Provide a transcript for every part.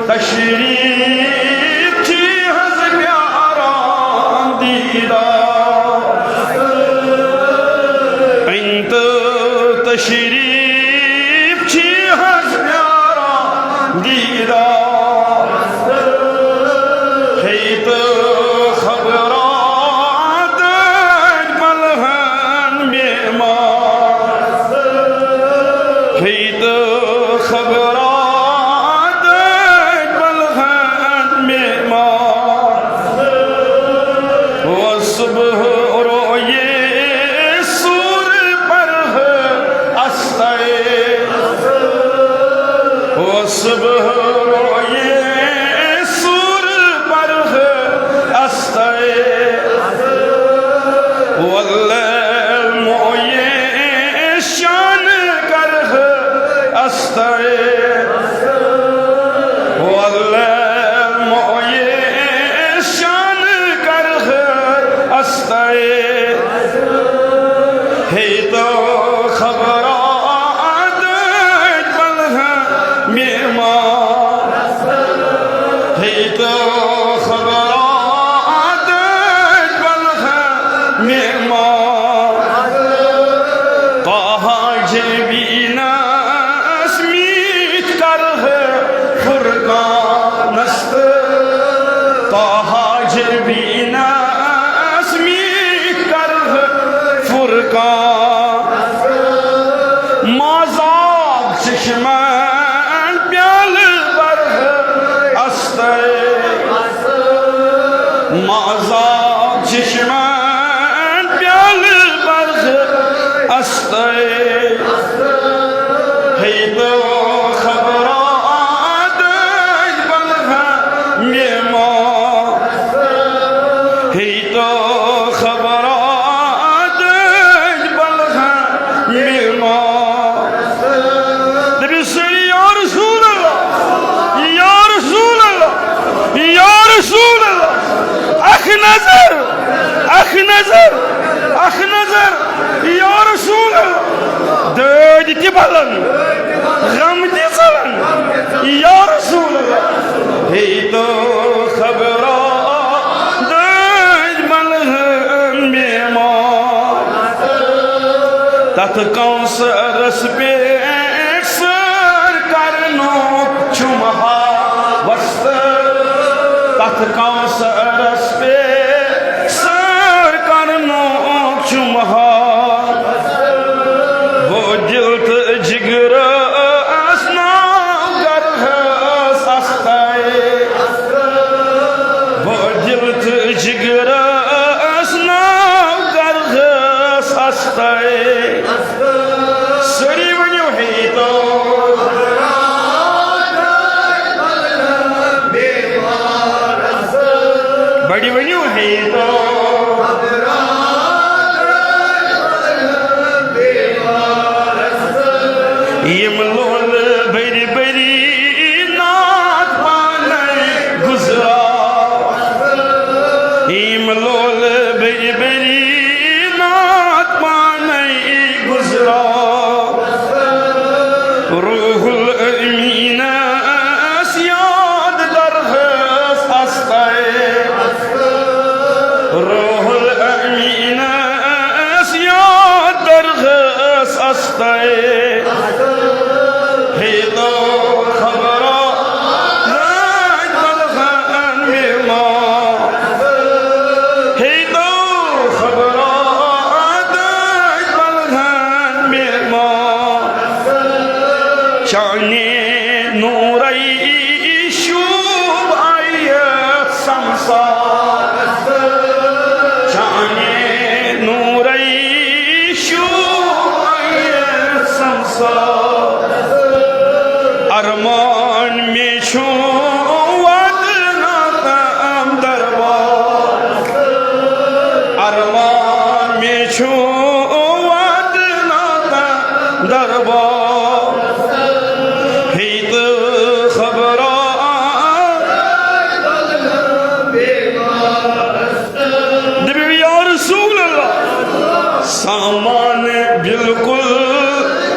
तशरीफ थी हज प्यारा दीदार इंत तशरीफ थी हज प्यारा दीदार है तो खबरात मलहन मेहमान है तो खबरात मलहन मेहमान वो सुबह रोए सूर पर अस्ते वो सुबह रोए सूर पर अस्ते वल्ले मोए शान कर अस्ते वल्ले मोए शान कर अस्ते है तो खबरात मलहन मेहमान है तो खबरात मलहन मेहमान कहा जबीना स्मीत कर फुरकान नस्त कहा जबीना स्मीत कर फुरकान माजाब चश्मन प्याल पर अस्ते माजाब चश्मन प्याल पर अस्ते है तो खबरात मलहन मेहमान है तो खबरात मलहन मेहमान नबी सल्लल्लाहु या रसूल अल्लाह या रसूल अल्लाह या रसूल अल्लाह अख नजर अख नजर अख नजर या रसूल अल्लाह दर्द की बलन गम की सलन या रसूल अल्लाह है तो खबरात मलहन मेहमान तथ कौसरस पे सर करनो चुमहा वस्त तथ कौसरस पे सर करनो चुमहा वो जिल्त जिगर असना कर अस्ते वो जिल्त जिगर असना कर अस्ते सरी वन्यो है तो बड़ी वन्यो है तो यम लोल बरी बरी नाथ पाने गुजरा यम लोल बरी बरी नाथ पाने गुजरा रूहुल अमीन याद दरहस अस्ते रूहुल अमीन याद दरहस अस्ते है तो खबरात मलहन मेहमान है तो खबरात मलहन मेहमान शाने नूरई शुभ आय संसार शाने नूरई शुभ आय संसार अरमान में छो वदनातम दरबार अरमान में छो वदनातम दरबार है तो खबरात नबी या रसूल अल्लाह सामान बिल्कुल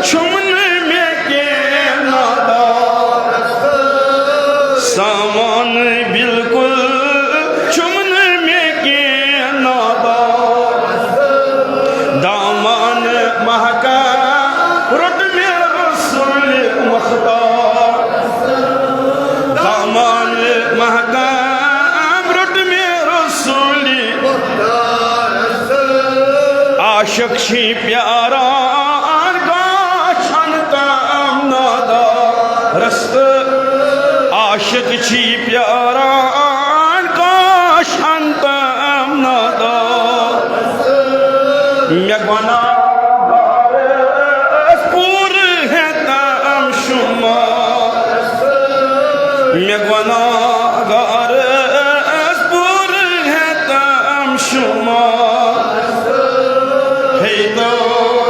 छुमने में के नादा सामान बिल्कुल चुमने में के नादा दामान महका रुट में रसूल मुख्तार दामान महका रुट में रसूल आशिक छी प्यारा आशिक छी प्यारा काश अंतम नादा मैं बना पूर है तम शुमा मैं बना पूर है तम शुमा है तो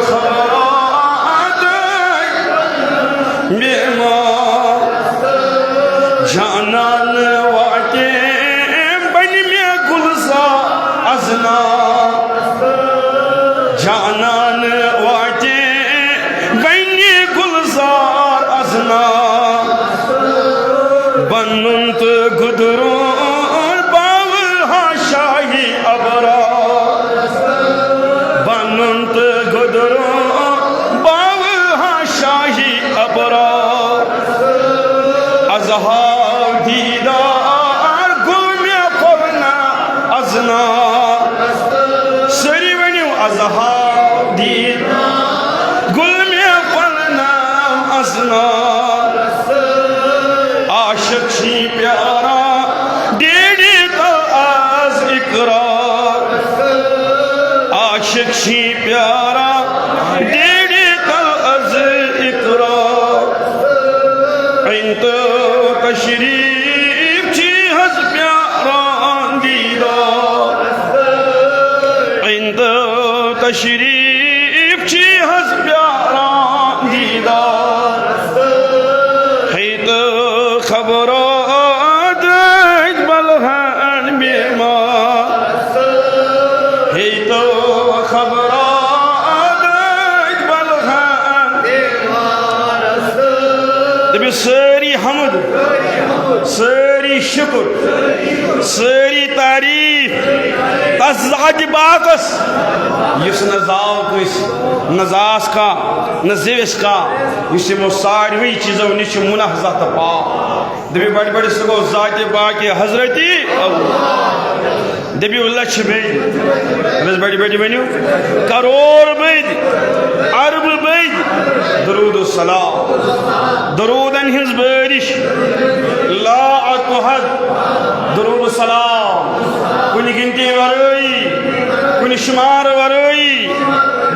खबरात बेमा जानन वाटे बन में गुलसा अजना जानन वाटे बन गुलजार अजना बनुंत गुदरों बावल हाशाही अबरा बनुंत गुदरों बावल हाशाही अबरा अजहा दीदार गुल में पवना अजना सरी वन्यू अजहा दीदार गुल में पवना अजना आशिक छी प्यारा डेढ़ी तो आज इकरार आशिक छी प्यारा डेढ़ी तो आज इकरार इंत तशरीफ छी हस प्यारा दीदार इंद तशरीफ छी हस प्यारा दीदार है तो खबरात बलहन बीमार है तो खबरात बलहन बीमार दबी सारी हमद सारी शुक्र सारी तारीफ तस जात बाकस युस न जाव कस न जास का न जिविस का युस यमो सारवी चीजों निश मुनहजा तो पा दबी बड़ बड़ सगो जात बाकी हजरती दबी लक्ष बेद बड़ी बड़ी बनो करोड़ बेद अरब बेद दरूद सलाम दरूदन हिज बारिश ला अतहद दरूद सलाम कुछ गिनती वरई कुछ शुमार वरई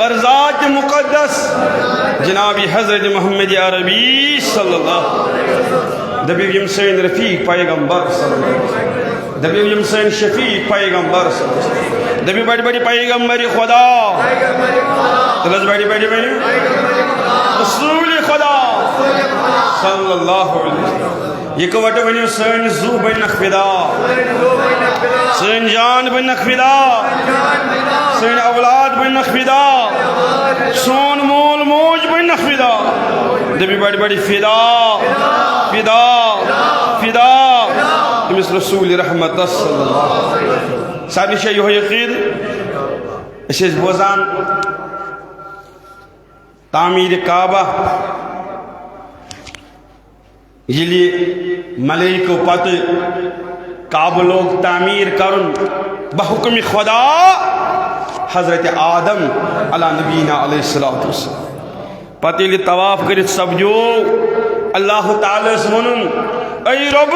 बरजात मुकद्दस जनाबी हजरत मोहम्मद अरबी सल्लल्लाहु दबी यमसन रफीक पैगंबर दबी यमसन शफीक पैगंबर दबी बड़ी बड़ी पैगंबर खुदा तलस बड़ी बड़ी बनी रसूल खुदा सल्लल्लाहु अलैहि ये कवट बनो सन जू बन फिदा सन जान बन फिदा सन औलाद बन फिदा सोन मोल मोज बन फिदा दबी बड़ी बड़ी फिदा फिदा फिदा तमिस रसूल रहमत सल्लल्लाहु सारी शे यो यकीन इसे बोजान तामीर काबा ये मलैको पत काब लोग तामीर करुन बहुकम खुदा हजरत आदम अला नबीना अलैहिस्सलातु वस्सलाम पत ये तवाफ कर सब्जो अल्लाह ताला वनुन ऐ रब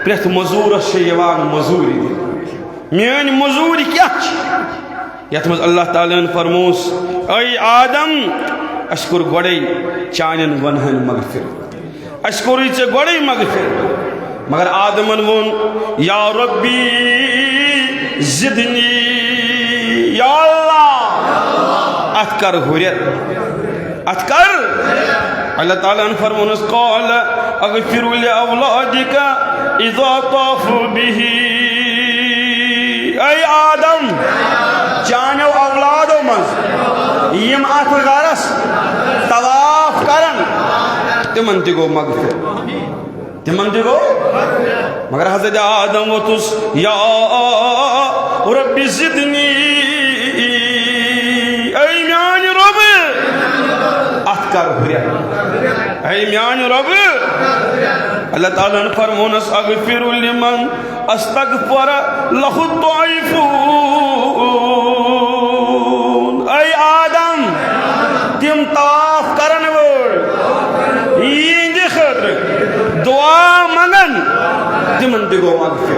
प्रेथ मजूरस मजूरी मान मजूरी क्या यथ मज अल्लाह ताला फरमोस ऐ आदम अस कोर गोड़े चानन वनहन मगफिर अस कोर ऐ गोड़े मगफिर मगर आदमन वोन या रब्बी जिदनी या अल्लाह अतकर हुरियत अतकर अल्लाह ताला फरमोस क़ाल अगफिर लि औलादिका इज़ा ताफू बिही ऐ आदम चानो औलादो मज यम अत गरस तवाफ करन तिमन ति गो मगफिर तिमन गो मगर हजरत आदम वोतुस या रब्बी ज़िदनी ऐ म्यान रब अत कर हुरिया ऐ म्यान रब अल्लाह ताला ने फरमोनस अगफिरु लिमन अस्तगफर लहु ताइफून ऐ आदम तिम तवाफ करन वोल यिंद खतर दुआ मंगन तिमन दिगो मगफिर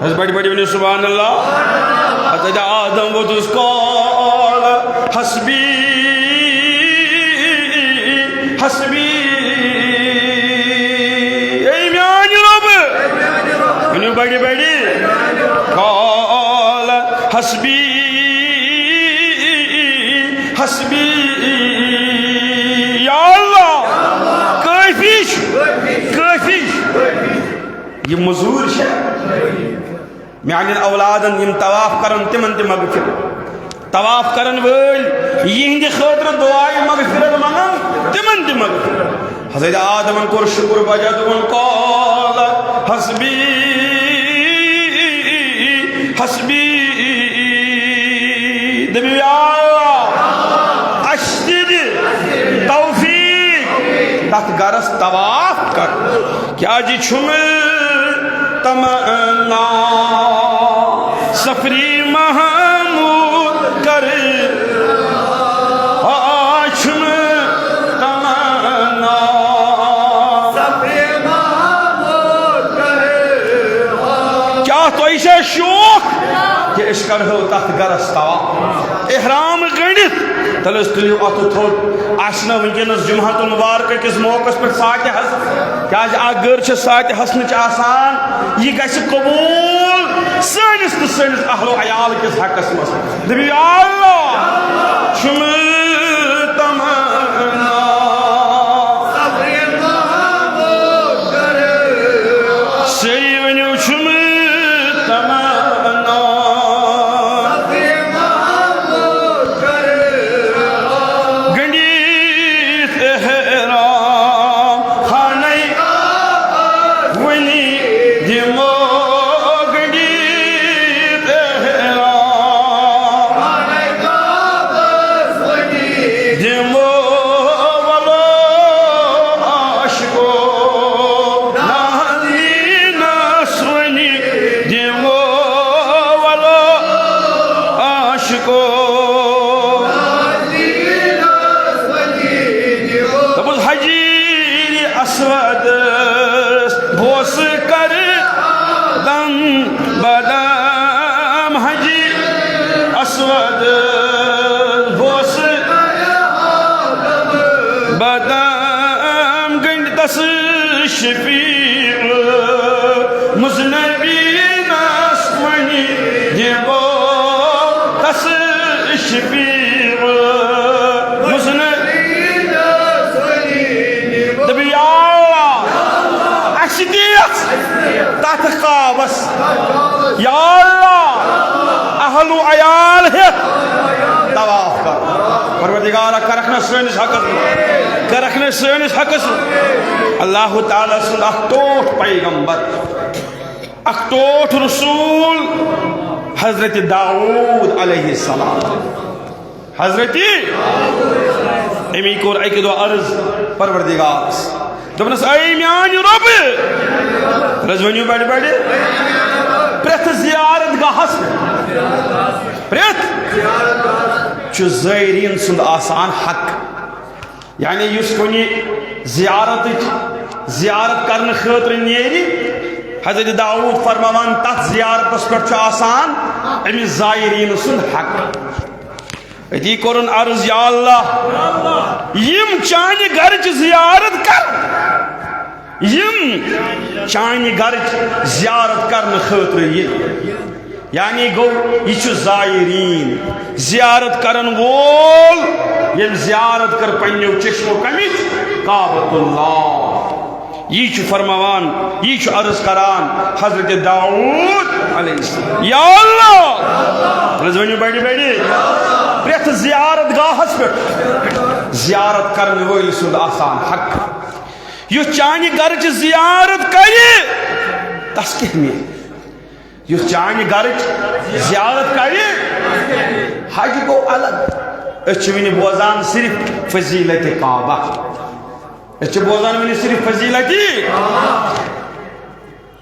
हज बड़ी बड़ी बनी सुभान अल्लाह हजरत आदम वो तुझको हस्बी हस्बी बड़ी बड़ी कौल हस्बी हस्बी या अल्लाह काफिश काफिश ये मजूर है म्यान औलादन यम तवाफ करन तिमन ते मगफिर तवाफ करन वल यिंद खतर दुआ मगफिरत मंगन तिमन ते मगफिर हजरत आदम को शुक्र बजा दुन कौल हस्बी हस्बी दबी अशद तौफीक तथ गरस तवाफ कर क्या जी छुम तमन्ना सफरी महमूद कर छुम तमन्ना सफरी महमूद कर क्या तो ऐसे शौक कि कर तथ गरस तवाफ एहराम गणित तलस तुलियो अत थोड़ आशना वनकस जुमहतुल मुबारक किस मौके पर सात हस क्या गर सात हसन आसान यह गस कबूल सनिस तो सनिस अहलो अयाल किस हकस मस दबी अल्लाह शुम तमन्ना सफरी महमूद कर सही वनो शुम तमन्ना सफरी महमूद कर गंडीत एहराम खाने वनी दिमो गंडीत एहराम खाने वनी दिमो वालो आशिको नाली नासवनी दिमो वालो आशिको तबुल हजीर अस्वद भोस कर दम बदम हजी अस्वद भोस बदम गंड दस शफीक मुजनबी नासमनी देवो दस शफीक मुजनबी दबी अल्लाह अशदियत तथ काबस या अल्लाह अहलु अयाल है तवाफ कर परवरदिगार कर रखना सनिस हकस कर रखना सनिस हकस अल्लाह ताला सुन अखटोट पैगंबर अखटोट रसूल हजरत दाऊद अलैहिस्सलाम हजरत अमी कोर एक दो अर्ज परवरदिगार दोपनस ऐ म्यान रब रजवनियो बड़े बड़े प्रथ जियारत गाहस प्रथ ज़ायरीन सुंद आसान हक यानी युस कुनि जियारत करने खतर नेरी हजरत दाऊद फरमान तथ जियारतस पे आसान अमिस ज़ायरीन सुंद हक अती कोरन अर्ज या अल्लाह यम चानि घर जियारत कर यम चानि घर जियारत करने खतर यानी गो यह ज़ायरीन जियारत करन वोल ये जियारत कर पन्नो चश्मो कमिच काबतुल्लाह यह फरमान यह अर्ज करान हजरत दाऊद अलैहिस्सलाम या अल्लाह रजवनी बड़ी बड़ी प्रथ जियारत गाहस पे जियारत करने वोल सुद आसान हक युस चानि घर जियारत कर तस क्या मिल युस चानि घर जियारत कर हज गो अलग वन बोजान सिर्फ फजीलत काबा बोजान वन सिर्फ फजीलत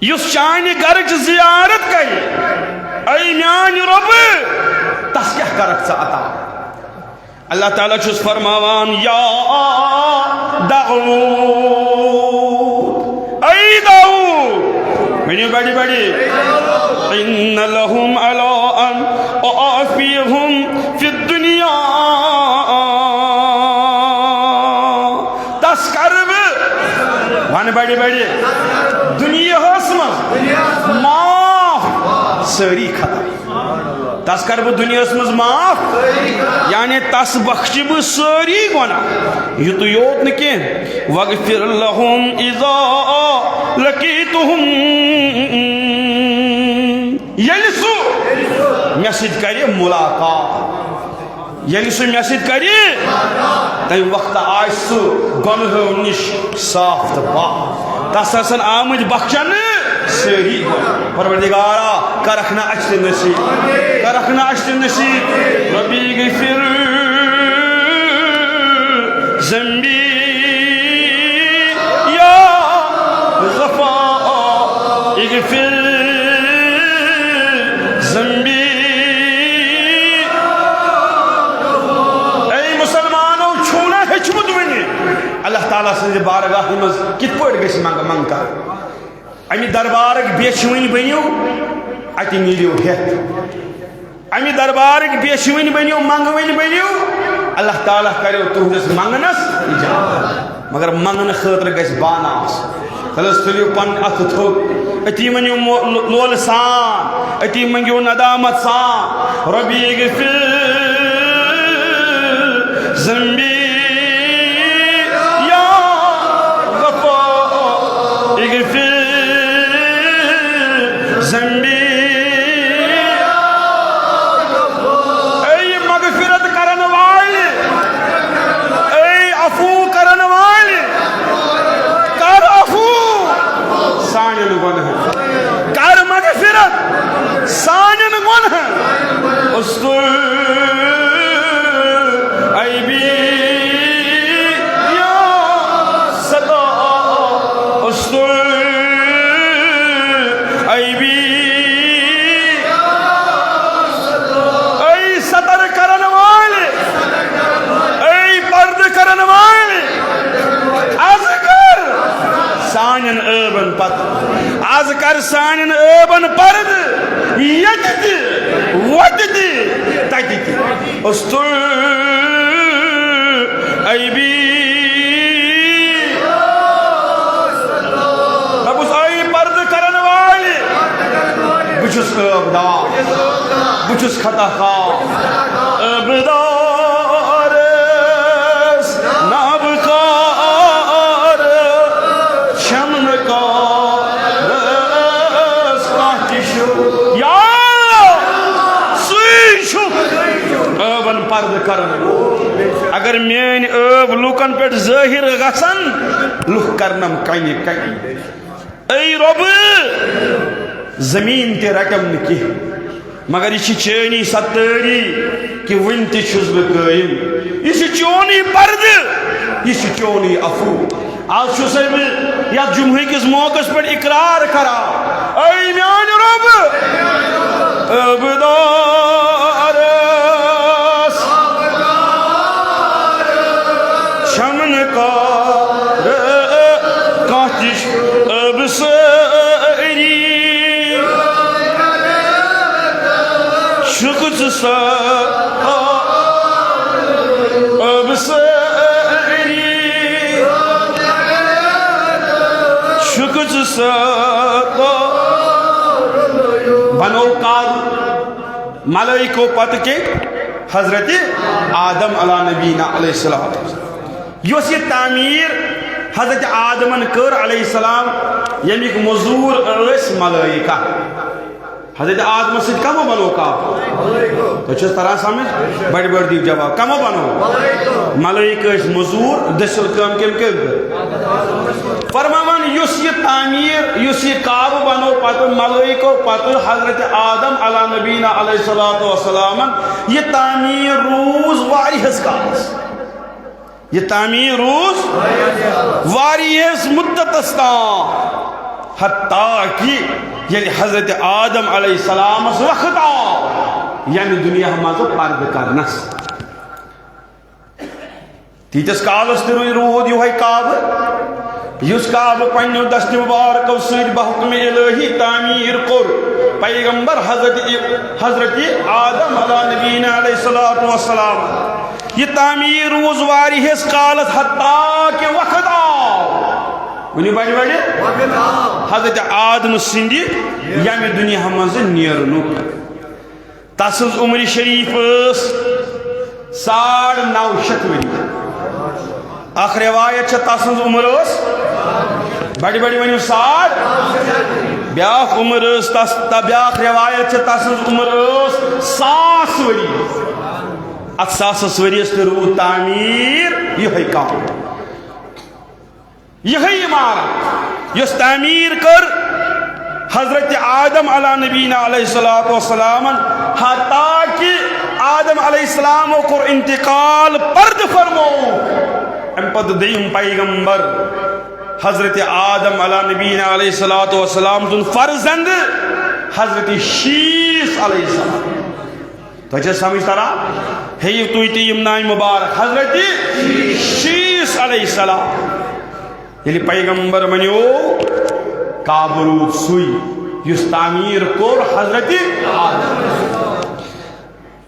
युस चानि घर जियारत कर ऐ मान रब तस क्या करक अता अल्लाह ताला छुस फरमावान या दाऊद ऐ दाऊद वनियो बड़ी बड़ी इन्न लहुम अला अन आफियहुम फि दुनिया तस करब वन बड़ी बड़ी दुनिया हसम माफ सारी खत्म तस कर बह दुनिया मज माफ यानी तस बख्श बह सारी गुना युत योत न कह वगफिर लहुम इज़ा लकीतुहुम यलि सु मे सत कर मुलाकात यलि सु मे सत कर तम वक्त आय सु गुनहों निश साफ तो पाक तस आसन आमद बख्शन सारी परवरदिगारा करखना अचत नसीब करखना अचत नसीब रब्बी गफिर ज़ंबी या गफ़ार इगफिर ज़ंबी ऐ मुसलमानों छूना हेचमुत वनी अल्लाह ताला सज बारगाह मज कित पट गस मंग कर अमि दरबार बेशवन बनो अत मिलो हेत अमि दरबार बेशवन बनो मंगवन बनो अल्लाह ताला करो तुहस मंगनस इजाजत मगर मंगन खतर गस बाना तलस तुलियो पन अथ थो अति मनियो लोल सान अति मंगियो नदामत सान रब्बी गफिर ज़ंबी या गफ़ार इगफिर ज़ंबी ऐ मगफिरत करन वाले ऐ अफू करन वाले कर अफू सानन गुनाह कर मगफिरत सानन गुनाह उस्तुर ऐबी या सदा उस्तुर ऐबी सानन अबन पत आज कर सानन अबन पर्द यत वत तत उस्तुर ऐबी अबुस ऐ पर्द करन वाले बुछुस अबदार बुछुस खता खा अबदार अगर मेन अब लूकन पे जाहिर गसन लुक करनम कनि कनि ऐ रब जमीन ते रटम न कि मगर यह चेनी सत्तरी कि वन तुस बह कायम यह चोनी पर्द यह चोनी अफू आज या जुम्हे किस मौके पर इकरार करा ऐ मान रब अबदार शमन का कातिश अब सरी शुक्र सा अब सरी शुक्र सा बनो काल मलाइको पत के हजरत आदम अला नबीना अलैहिस्सलाम योस ये तामीर हजरत आदमन कर अलैहिस्सलाम यमिक मजूर मलाइका हजरत आदम से कमो बनो काब तो तरह समझ बड़ बड़ दी जवाब कमो बनो मलाइक मजूर दसिल कम कम कर फरमान युस ये तामीर युस ये काब बनो पत मलाइको पत हजरत आदम अला नबीना अलैहिस्सलातु वस्सलाम ये तामीर रोज वारिहस कालस ये तामीर रोज वारिहस मुद्दतस हत्ता कि ये हजरत आदम अलैहिस्सलाम वक्त आव यानी दुनिया मज पर्द करनस तीतस कालस रूद यह काब युस काब पन्नो दस्त मुबारक सद बहुकम इलाही तामीर कोर पैगंबर हजरत आदम अला नबीना अलैहिस्सलातु वस्सलाम ये तामीर रोज वारिहस कालस हत्ता कि वक्त आव वन बड़े बड़े हजरत आदम सिंद यम दुनिया मज नेरनु तस उम्र शरीफ 950 वरी अख रिवायत तस उम्र बड़ी बड़ी वन 60 ब्या उम्र ब्या रिवायत तस उम्र 1000 वरी अत 1000 वरियस रूद तामीर यह काम यही इमारत यस तामीर कर हजरत आदम अला नबीना अलैहिस्सलातु वस्सलाम हत्ता कि आदम अलैहिस्सलाम को इंतकाल पर्द फरमो अम पद दयम पैगंबर हजरत आदम अला नबीना अलैहिस्सलातु वस्सलाम तुन फर्जंद हजरत शीस अलैहिस्सलाम तो समझ तरा हे तुई तीम नाय मुबारक हजरत शीस अलैहिस्सलाम ये पैगंबर मनो काबरूद सुई युस तामीर कोर हजरत आदम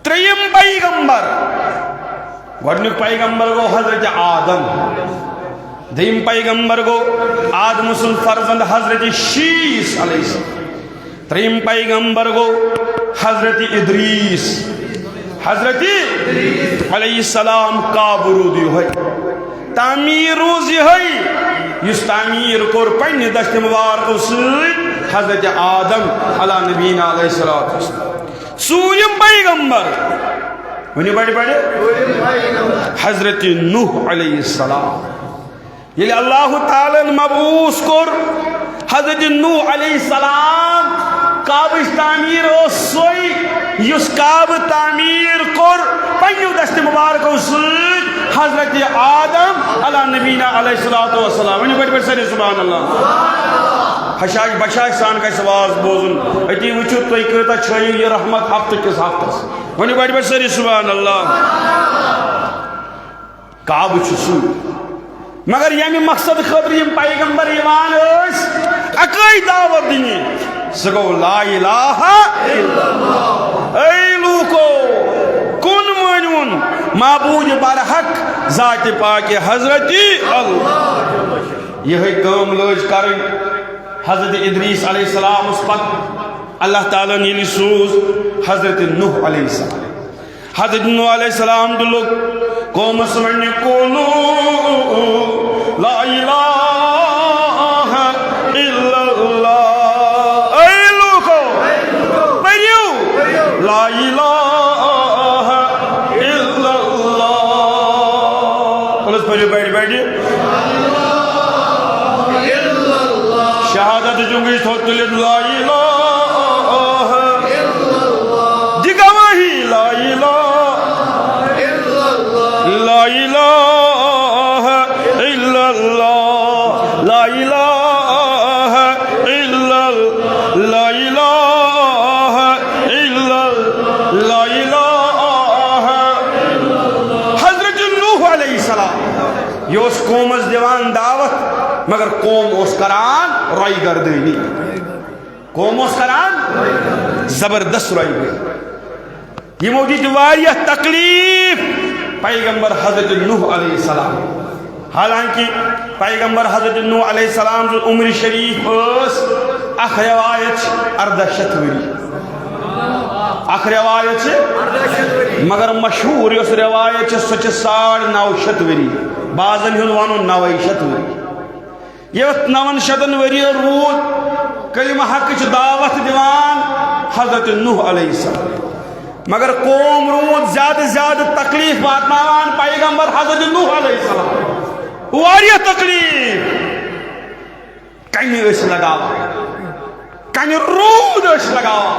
त्रियम पैगंबर गडनुक पैगंबर गो हजरत आदम दयम पैगंबर गो आदम सुन फर्जंद हजरत शीस अलैहिस्सलाम त्रियम पैगंबर गो हजरत इद्रीस हजरत अलैहिस्सलाम काबरूद यह तामीर रोज यह युस तामीर कोर पन्ने दस्त मुबारक सद हजरत आदम अला नबीना अलैहिस्सलातु वस्सलाम सूर्यम पैगंबर वनी बड़े बड़े हजरत नूह अलैहिस्सलाम ये अल्लाह ताला मबूस कोर हजरत नूह अलैहिस्सलाम काब तामीर सोई युस काब तामीर कोर पन्ने दस्त मुबारक सद हजरत आदम अला नबीना अलैहिस्सलातु वस्सलाम वन बड़ बड़ सर सुभान अल्लाह हशाश बशाश सान का आवाज बोजुन अति वुचु तुई कता छयु ये रहमत हफ्ते किस हफ्तस वन बड़ बड़ सर सुभान अल्लाह काब सु मगर यमि मकसद खतर यम पैगंबर ईमान अकई दावत दिनी सगो ला इलाहा इल्लल्लाह ऐ लूको कुन मनुन माबूद बरहक जात पाक हजरत अल्लाह यह काम लोज कर हजरत इद्रीस अलैहिस्सलाम उस पत अल्लाह ताला ने सूज हजरत नूह अलैहिस्सलाम हजरत नूह अलैहिस्सलाम दुलो कौम समने कोनो ला इलाहा इल्लल्लाह ऐ लोको परियो ला इलाहा इल्लल्लाह परियो बैठ बैठिए शहादत जुंगी थोतले ला इलाहा इल्लल्लाह दिगवाही ला इलाहा इल्लल्लाह ला इलाहा इल्लल्लाह ला इलाहा इल्लल्लाह ला इलाहा इल्लल्लाह ला इलाहा हजरत नूह अलैहिस्सलाम योस कौमस दिवान दावत मगर कौम उस करान रोई गर्दनी कौम उस करान जबरदस्त रोई गई ये मौजूद वारिया तकलीफ पैगंबर हजरत नूह अलैहिस्सलाम हालांकि पैगंबर हजरत नूह अलैहिस्सलाम जो उम्र शरीफ अख रवायत 18 वरी अख रवायत मगर मशहूर उस रवायत सो 950 वरी बाजन हुन वन 900 वरी ये 900 वरी रूद कलिमा हक दावत दिवान हजरत नूह अलैहिस्सलाम। मगर कौम रूद ज्यादा ज्यादा तकलीफ वातनावान पैगंबर हजरत नूह अलैहिस्सलाम वारिया तकलीफ कहीं लगावा कहीं रूद लगावा।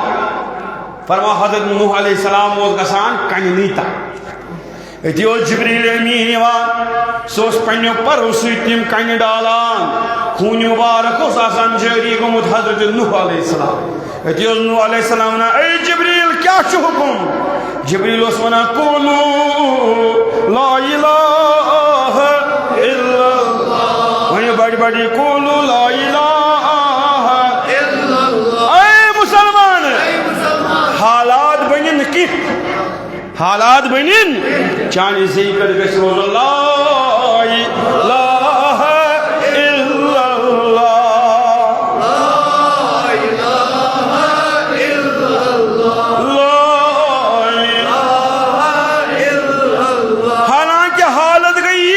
फरमा हजरत नूह अलैहिस्सलाम गसान कहीं नीता अति जिब्रील अमीन सोस पन्नो परो सम कन डालान खून मुबारक जारी गोमुत हजरत नूह अलैहिस्सलाम। अति नूह अलैहिस्सलाम वन ए जिब्रील क्या हुकुम? जिब्रील वन कुलू ला इलाहा इल्लल्लाह वन बड़ी बड़ी कुलू ला इलाहा इल्लल्लाह। ए मुसलमान हालात बनिन कि हालात बनिन चाने जिक्र गछ रोज ला इलाहा इल्लल्लाह ला इलाहा इल्लल्लाह। हालांकि हालत गई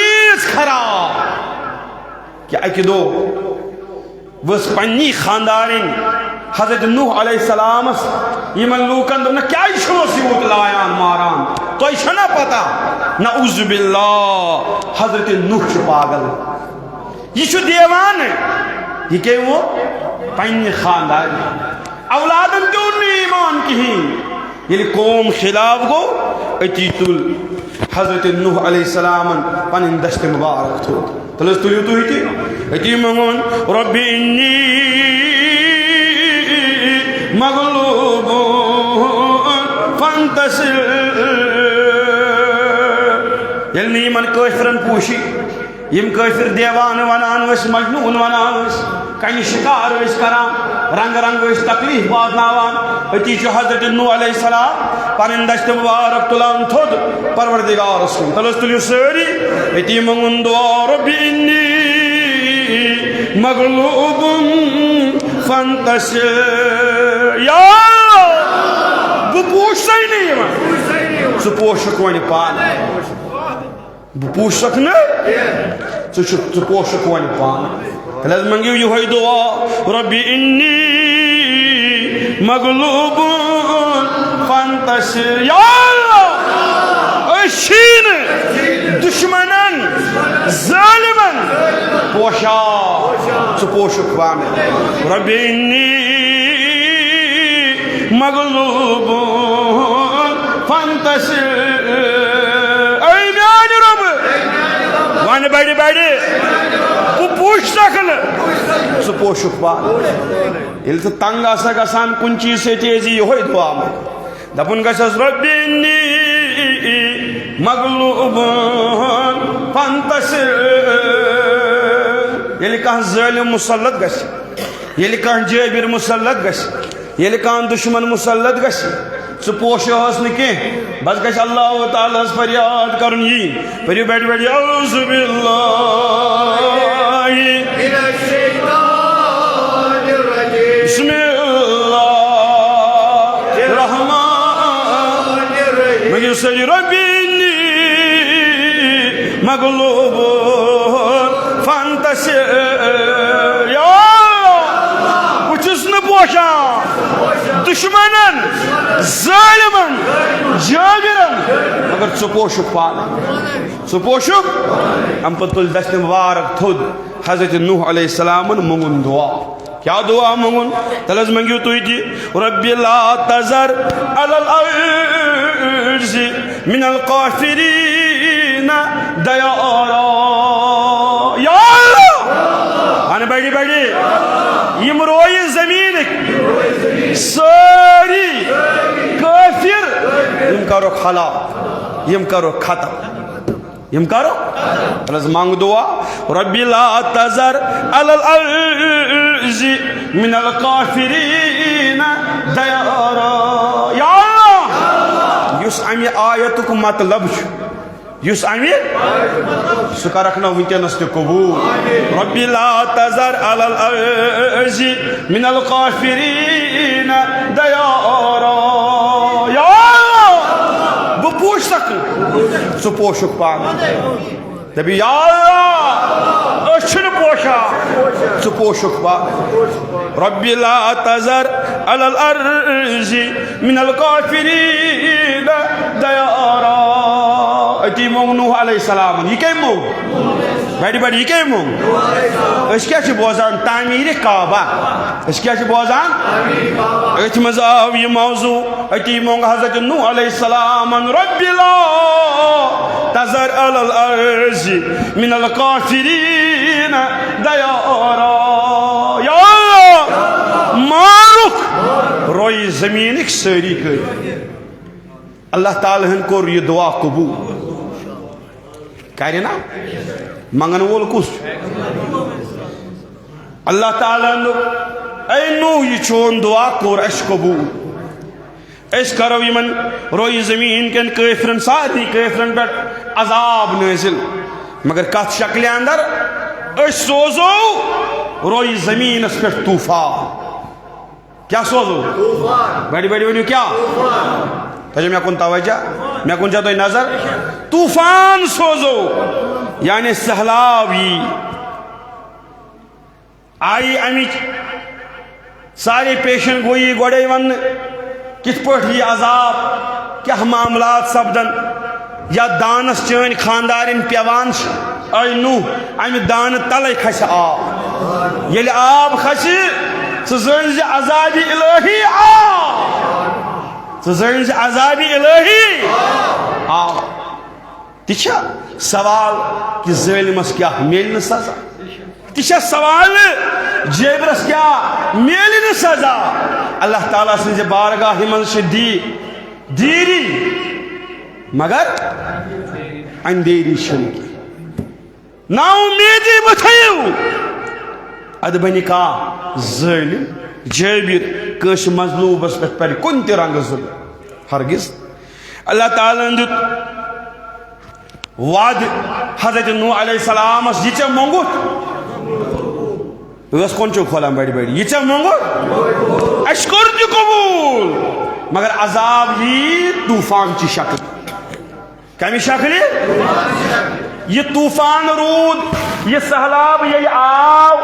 खराब कि अकि दो वस पन्नी खानदारिन हजरत नूह अलैहिस्सलाम यमन लूकन दोन क्या यूत लायान मारान तो ना पता नऊज़ु बिल्लाह हजरत नूह पागल यह देवान यह क्या वो पन्ने खानदार औलादन क्यों ईमान कहीं ये कौम खिलाफ गो अति तुल हजरत नूह अलैहिस्सलाम पन दश्त मुबारक थो तलस तुलियो तुह अति मंगोन रब्बी इन्नी मगलूब फंतसिर यलि यमन काफिरन पूशी यम काफिर देवान वनान मजनून वनान कन शिकार करान रंग रंग तकलीफ वातनावान अति हजरत नूह अलैहिस्सलाम पन दश्त मुबारक तुलान थोद परवरदिगार सुन तलस तुलियो सारी अति मंगुन दुआ रब्बी इन्नी मगलूब फंतसिर या बह पूछ नहीं सह पोशक वन पान बह पूछक न पोशक वन पान तल मंगियो यह दुआ रब्बी इन्नी मगलूब फंतसिर या दुश्मनन जालिमन पोशा पोशक पान रब्बी इन्नी मगलूब फंतसिर ऐ म्यान रब वन बड़े बड़े बह पूछ सह पोशक पान ये तंग गसान कुन चीज से तेजी यो दुआ दपुन गस रब्बी इन्नी मगलूब फंतसिर ये कह जालिम मुसल्लत गस ये कह जाबिर मुसल्लत गस ये कह दुश्मन मुसल्लत गस सह पोशस न कह बस गस अल्लाह ताला फरियाद कर परू बैठ बैठ औज़ु बिल्लाहि मिनश शैतानिर रजीम बिस्मिल्लाहिर रहमानिर रहीम मगर सही रब्बी इन्नी मगलूब फंतसिर या पोशा दुश्मनन जालिमन जाबिरन मगर पोशुक पान पोशुक अम तुल दश्त मुबारक थोद हजरत नूह अलैहिस्सलाम मंगुन दुआ क्या दुआ मंगुन तलस मंगियो तुई रब्बी ला तज़र अलल अर्ज़ि मिनल काफिरीन दयारा या अल्लाह बड़ी बड़ी यम रोय जमीन सारी काफिर यम करो खला यम करो खत्म यम करो मांग दुआ रब्बी ला तज़र अलल अर्ज़ि मिनल काफिरीन दयारा या अल्लाह युस अमि आयतुक मतलब युस अमि सह करखना वनकस कबूल रब्बी ला तज़र अलल अर्ज़ि मिनल काफिरीन दयारा या बह पूछ सक सह पोशुक पान दपी या अल्लाह पोशा च पोशुक पा रब्बि ला तज़र अलल अर्ज़ि मिनल काफ़िरीन दयारा। अति मोंग नूह अलैहिस्सलाम ये क्या मोंग बड़ी बड़ी ये क्या मोंग अस क्या बोजान तामीर काबा अस क्या बोजान अत मज आव यह मौजू अति मोंग हज़रत नूह अलैहिस्सलाम रब्बि ला तज़र अलल अर्ज़ि मिनल काफ़िरीन दयारा। या मारुक रोई ज़मीन सारी कर अल्लाह ताला हन कोर यह दुआ कबूल करे ना मंगन वोल कुछ अल्लाह ताला नो यह चोन दुआ कोर अस कबूल अस करो यमन रोई ज़मीन कन काफिरन सारी काफिरन पे अजाब नाजिल मगर कत शक्ल अंदर अस सोजो रोई ज़मीन पे तूफान क्या सोजो बड़ी बड़ी वन क्या तो मे कुन तवज्जा मे कुन तुम नजर तूफान सोजो यानी सहलाब आई अमिच सारे पेशन गोई गोड़े वन कित पट यह अजाब क्या मामलात सपदन या दानस चन खानदारिन पेवान आई नूह अमि दान तल खस आब ये आब खस ज़न अजाब इलाही ज़न अजाब इलाही आ तिछा सवाल कि ज़ालिमस क्या मिल सजा तिछा सवाल जेबरस क्या मिल सजा अल्लाह ताला से बारगाह मन से दीरी मगर अंधेरी शुनकी ना उम्मीदी बथयू अद बन का ज़ालिम जाबिर कश मजलूबस पे पर कुन ते रंग जुल्म हरगिज अल्लाह ताला ने वाद हज़रत नूह अलैहिस्सलाम ये मंगुत कौन चो खोला बड़ी बड़ी ये मंगुत अस कोर कबूल मगर अजाब यी तूफान की शक्ल कमी शक्ल ये तूफान रूद ये सहलाब ये आव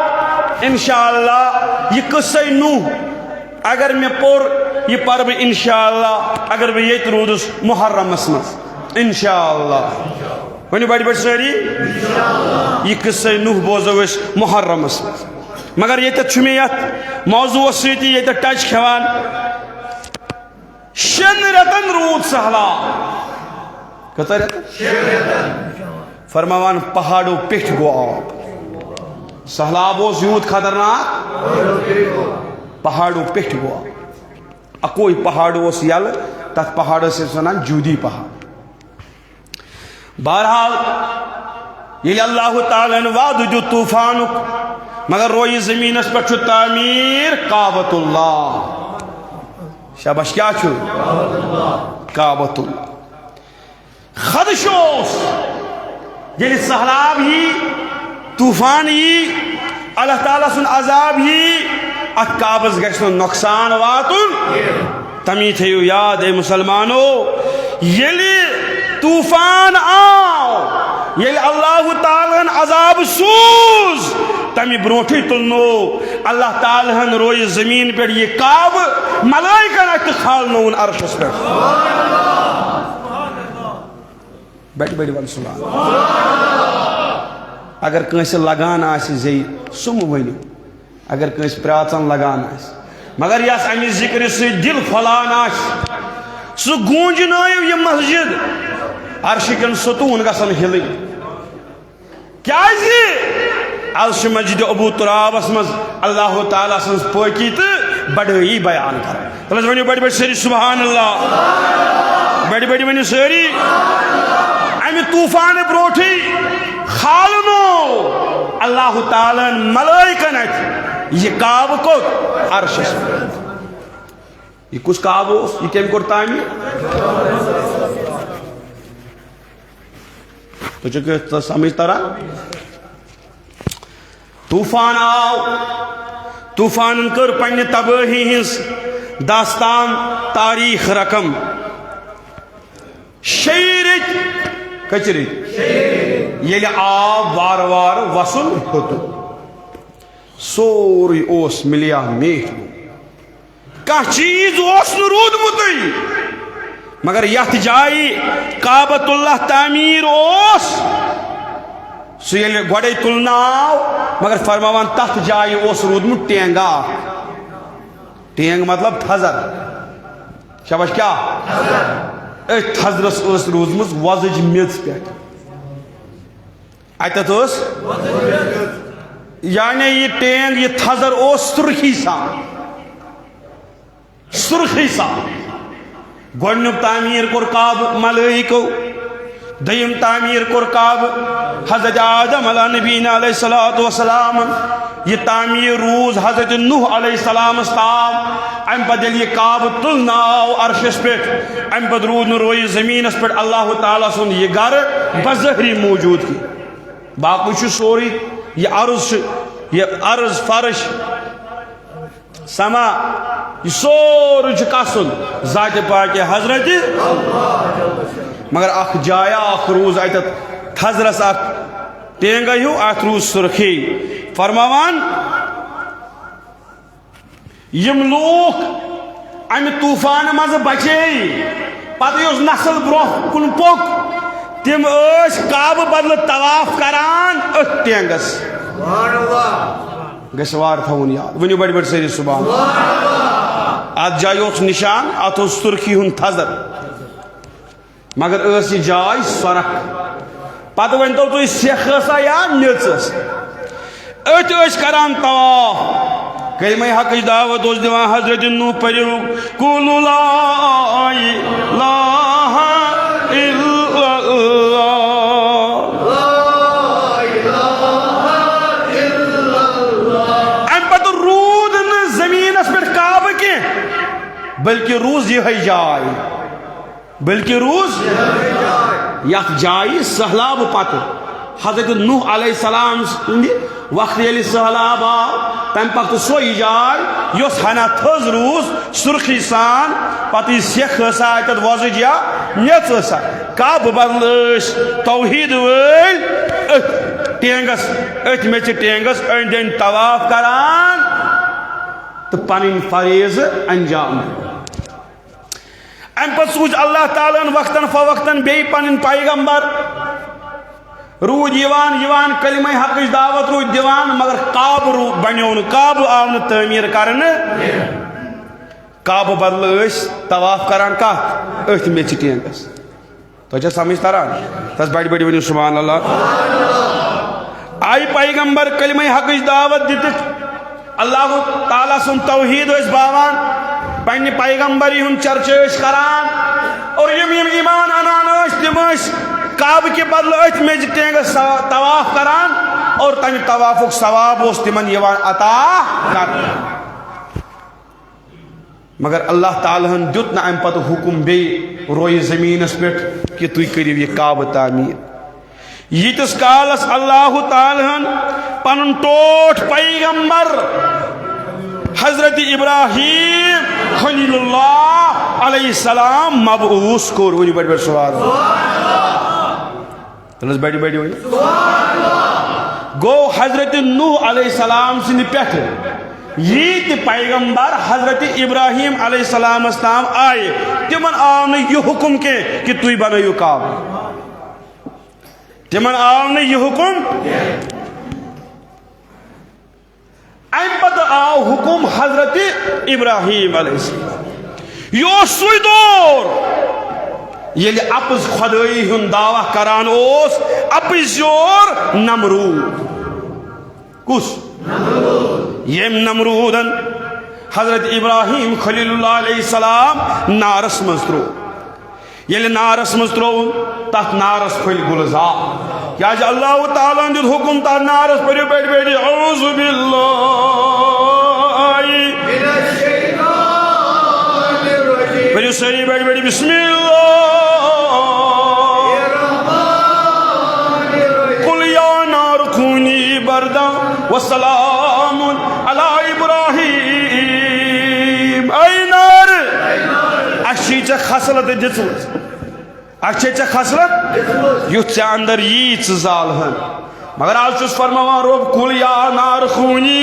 इंशाअल्लाह ये किस्सा नूह अगर मैं पोर ये पर बह इंशाअल्लाह अगर बह ये रूदस मुहर्रमस मज इंशाअल्लाह वन बड़ी बड़ी सारी ये किस्सा नूह बोजो मुहर्रमस मज मगर ये मे ये मौजू सती ये टच खेवान 6 रेतन रूद सहलाब कत रेतन फरमावान पहाड़ों पेठ गो आब सहलाब यूत खतरनाक पहाड़ों पेठ गो आब अकोई पहाड़ यल तथ पहाड़ से वन जूदी पहाड़ बहरहाल ये अल्लाह ताला वाद जो तूफान मगर रोई ज़मीनस पे तामीर काबतुल्लाह शाबाश क्या काबतुल्लाह खदशोस ये सहलाब ही तूफान ही अल्लाह ताला सुन अजाब ही अत काबस गश्न नुकसान वातुन तमी थयु याद ए मुसलमानो ये तूफान आओ ये अल्लाह ताला अजाब सूज तमी ब्रोठी तुलनो अल्लाह ताला रोई ज़मीन पे ये काब मलाइकन अत खालनो अर्शस पे बड़ी बड़ी वन सुभान अगर कंस लगान जे सुम वन अगर कंस प्राचन लगान मगर यस अमि जिक्र से दिल फलान सह गूंजनायु यह मस्जिद अर्शिकन सतून गसन हिल क्या आज मस्जिद अबू तुराबस मज अल्लाह ताला सज पकी तो बड़ई बयान कर वन बड़ी बड़ी सारी सुभान अल्लाह बड़ी बड़ी वन सारी अमि तूफान ब्रोठी खालनो अल्लाह ताला मलाइकन यह काब को अर्शस यह कुछ काब यह कम कोर तामीर तो समझ तरह तूफान आव तूफान कर पन्ने तबाही हिंस दास्तान तारीख रकम 6 रेत कचरे ये आव वार वार वसन होत सोरी ओस मिलिया मेह कह चीज ओस न रूदमुत मगर यथ जाय काबतुल्लाह तामीर ओस सह गोड़े तुलनाव मगर फरमावान तथ जाय ओस रूदमुत टेंगा टेंग मतलब थजर शाबाश क्या थजरस ओस रूदमुत वजज मेज पे अतत यानी ये टेंग ये थजर ओस सुर्खी सा गोडनुक तामीर कोर काब मलाइको दयम तामीर कोर काब हजरत आदम अला नबीना अलैहिस्सलातु वस्सलाम ये तामीर रूज हजरत नूह अलैहिस्सलाम ताब अम पद ये काब तुलनाव अर्शस पे अम पद रूद न रोय जमीनस पे अल्लाह ताला सुन ये घर बज़हरी मौजूद की बाकी सोरी ये अर्ज फर्श समा ये सोर कसन जात पाक हजरत मगर अख जाया अख रूज अत थजरस अख टेंग हूँ अत रूज सुर्खी फरमावान यम लोग अमि तूफान मज बचे पत नसल ब्रोह कुन पोक तिम काब बदल तवाफ करान टेंगस गवार थवन याद वनु बड़ बड़ सरी सुबह अत जाय निशान अत सुर्खी हुन थजर मगर यह जाय सरक पत वन तो तुम सेख या मेच अत करान तवाफ कलमे हक दावत दिवान हजरत नूह परू कुल ला इलाहा इल्लल्लाह बल्कि रूज यह जाय बल्कि रूज यथ जाय सहलाब पत हजरत नूह अलैहिस्सलाम वक्त ये सहलाब आव तम पत सोई जाय योस हना थज रूज सुर्खी सान पत सेख अत वजज या मेच कब बदल तौहीद वल टेंगस अथ मेच टेंगस अंद अंद तवाफ करान तो पन फरीज अंजाम अम पे सूझ अल्लाह ताला वक्तन फवक्तन बे पन पैगंबर रूद यवान कलिमा हक दावत रूद दिवान मगर काब बनो काब आव न तमीर करन काब बदल तवाफ करान कत अथ मेच टेंगस तो समझ तरह तस बड़ बड़ वन सुभान अल्लाह आई पैगंबर कलिमा हक दावत दित अल्लाह ताला सुन तौहीद बावान पन्ने पैगंबरी हुन चर्च करान और यम ईमान अनान तिम काब के बदल अथ मेज टेंगस तवाफ करान और तम तवाफुक सवाब तिमन अता कर मगर अल्लाह ताला दुत न अम पत हुकुम बे रोय जमीनस पे कि तुम करियो ये काब तामीर यीतिस कालस अल्लाह ताला पन टोट पैगंबर हजरत इब्राहिम खलीलुल्लाह अलैहिस्सलाम मबऊस कोर वनी बड़ बड़ सवाल तलस बड़ी बड़ी वनी गो हजरत नूह अलैहिस्सलाम सिंद पेठ ये पैगंबर हजरत इब्राहिम अलैहिस्सलाम ताम आए तिमन आव न यह हुकुम के कि तुम बनायो काब तिमन आव न यह हुकुम अम पत आव हुकुम हजरत इब्राहिम अलैहिस्सलाम यो सुई दौर ये अपज खुदाई हुन दावा करान ओस अपज योर नमरूद कुस ये नमरूदन हजरत इब्राहिम खलीलुल्लाह अलैहिस्सलाम नारस मज त्रो ये नारस मज त्रो तथ नारस फल गुलजार क्या अल्लाह ताला दित हुकुम तथ नारस पढ़ो बड़ बड़ औज़ु बिल्लाहि मिनश शैतानिर रजीम पढ़ो सही बड़ बड़ बिस्मिल्लाहिर रहमानिर रहीम कुल या नार कूनी बरदा व सलामुन अला इब्राहिम ऐ नार अच्छी च खसलत दित अच्छे च खसलत युथ चे अंदर यी जाल मगर आज फरमान रोब कुल या नार खूनी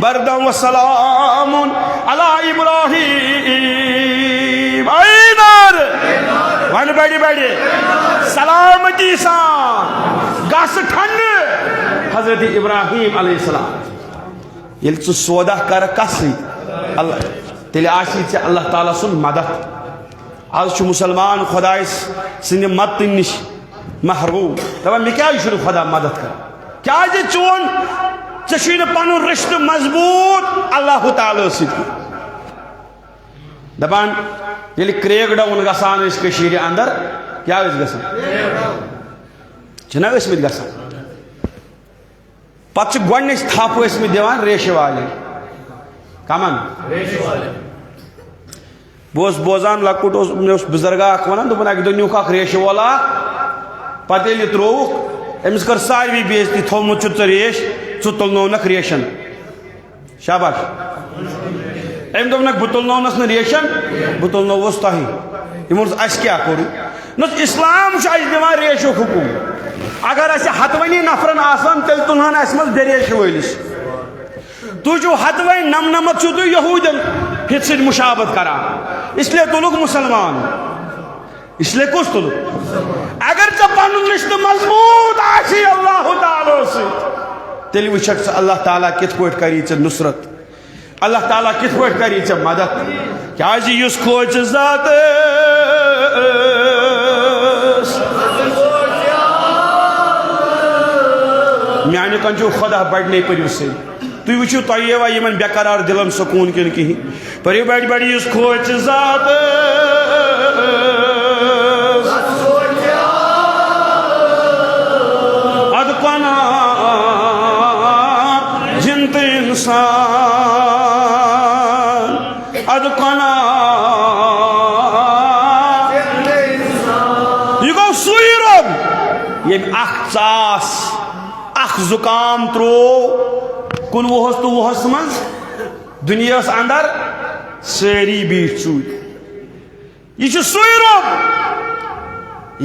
बरदम व सलामुन अला इब्राहीम। ऐ नार वन बड़ी बड़ी सलामती सान गस ठंड हजरत इब्राहीम अलैहिस्सलाम ये सौदा कर कस अल्लाह तेल अल्लाह ताला सुन मदद। आज मुसलमान खुदा सिंद मत नश महरूम दपान मे क्या खुदा मदद कर क्या चोन ऐ पन रिश्त मजबूत अल्लाह ताला दपान ये क्रेक डाउन गसान अंदर क्या गसान पे गोड थप दिवान रेश वाले कमन बह बोजान लकुट बुजुर्गा वन दोपन अक नुख रेश वाला पे त्रोवुक अमिस कर सारी बेजती थोमुत रेश तुलनौनक रेशन शाबाश अम दोपनक बह तुलनौनस न रेशन बह तुलनोवस तह अस क्या कोर इस्लाम दिवान रेशो हुकुम अगर अस हतवनी नफरन आसान तेल तुलहन अस मज दरेश वलिस तुझु हतवै नमनमत तु यहूदन फिर से मुशाबत करा इसलिए तुलुक मुसलमान इसलिए कुछ तुलुक अगर चे पन रिश्त मजबूत आसी अल्लाह ताला तेल वुचक अल्लाह ताला कित पट करी चे नुसरत अल्लाह ताला कित पट करी चे मदद क्या युस खोज जात म्याने कंजू खुदा बड़ने पड़ो से तु वो तयवा इन बेकरार दिलन सुकून किन कहीं परो बड़ बड़ इस खोच जात अद कना जिंत इंसान अद कना यह गो सुई रोब ये चास जुकाम त्रो कुन वोहस तो वोहस मज दुनिया अंदर सारी बीट चूत यह सुई रोब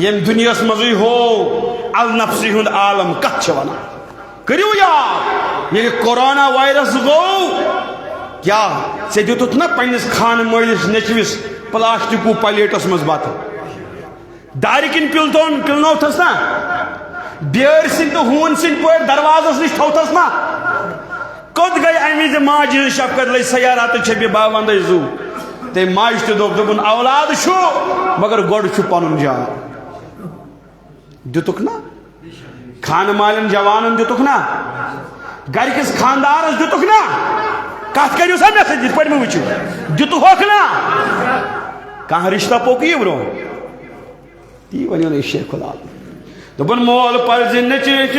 यम दुनिया मज हो अल नफ्सी हुंद आलम कत वन करू याद ये कोरोना वायरस गो क्या से दुत ना पन्निस खान मलिस नचविस प्लास्टिकू प्लेटस मज बत दार किन पिलनो थस ना बेर सिंह तो हून सिंह पे दरवाजस नश थोथस ना कद गई अमिज माज शफकत लई सयारात छे बावंद जू ते माज तो दोपन औलाद छु मगर गोड छु पनुन जान दुतुक ना खान मालन जवानन दुतुक ना गरकिस खानदारस दुतुक ना कत करियो सा मे सज पे वुचु दुतु होक ना कह रिश्ता पोक ब्रो ती वनो न शेख खुदा दोपन मोल पर जिन चीज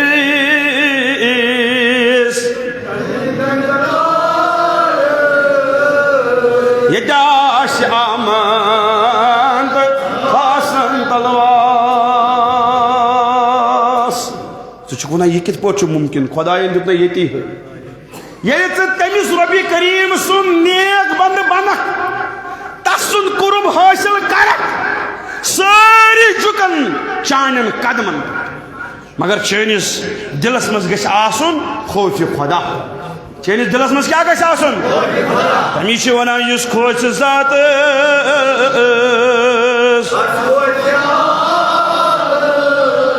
ये दाश आमंत खासन तलवास चुना यह कित पट मुमकिन खुदायन दुत ये ये तमिस रबी करीम सुन नेक बंद बनक तसन कुर्ब हासिल करक सारी झुकन चानन कदमन मगर चैनिस दिलस मज गछ आसुन खौफ खुदा चैनिस दिलस मज क्या गछ आसुन तमी छ वनान युस खोज जात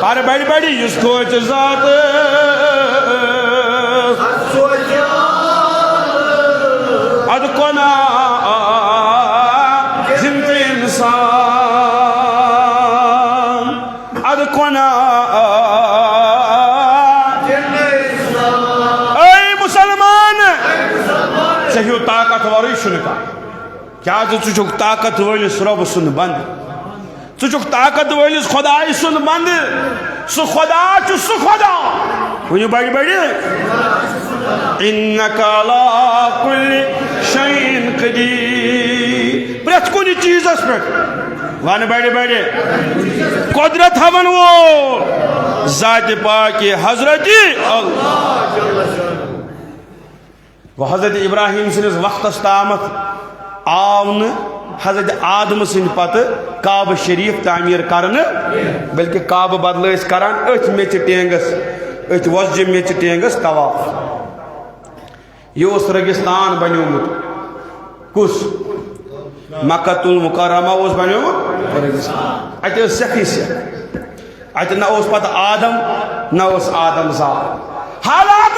पर बड़ी बड़ी युस खोज जात अद कोना जिंद इंसान अद कोना सही ताकतवर शुनका क्या चुक ताकत वलिस रब सुन बंद चुक ताकत वलिस खुदाई सुन बंद सु खुदा सु खुदा वो बड़ी बड़ी इन्नका अला कुल्लि शैइन कदीर प्रत कुन चीजस पे वन बड़े बड़े कुदरत हवन वो जात पाक हजरत अल्लाह वो हजरत इब्राहिम सिंस वक्त तामत आव न हजरत आदम सिंद पत काब शरीफ तामीर करने बल्कि काब बदल करान अथ मेच टेंगस अत वसजि मेच टेंगस तवाफ यह रेगिस्तान बनियोमुत कुस मक्कतुल मुकर्रमा बनियोमुत रेगिस्तान अत सेखी सेख अत न पत आदम न आदम ज़ात हालात